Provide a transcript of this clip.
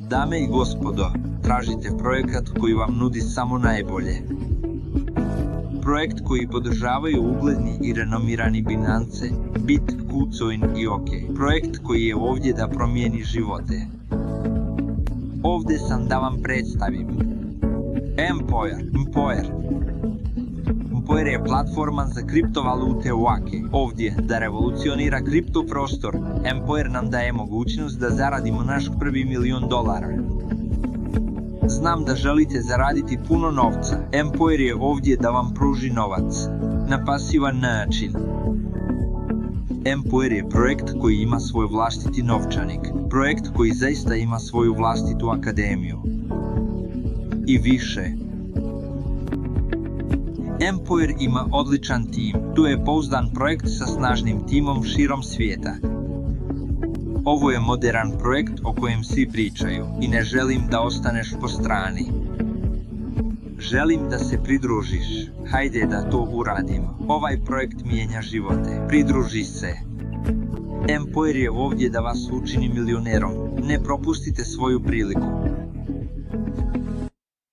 Dame i gospodo, tražite projekat koji vam nudi samo najbolje. Projekt koji podržavaju ugledni i renomirani Binance, Bit, KuCoin i OK. Projekt koji je ovdje da promijeni živote. Ovdje sam da vam predstavim Empire je platforma za kriptovalute u AK. Ovdje da revolucionira kripto prostor. Empire nam daje mogućnost da zaradimo naš prvi $1 milion. Znam da želite zaraditi puno novca. Empire je ovdje da vam pruži novac na pasivan način. Empire je projekt koji ima svoj vlastiti novčanik. Projekt koji zaista ima svoju vlastitu akademiju. I više. Empire ima odličan tim. Tu je pouzdan projekt sa snažnim timom širom svijeta. Ovo je modern projekt o kojem svi pričaju i ne želim da ostaneš po strani. Želim da se pridružiš. Hajde da to uradimo. Ovaj projekt mijenja živote. Pridruži se. Empire je ovdje da vas učini milionerom. Ne propustite svoju priliku.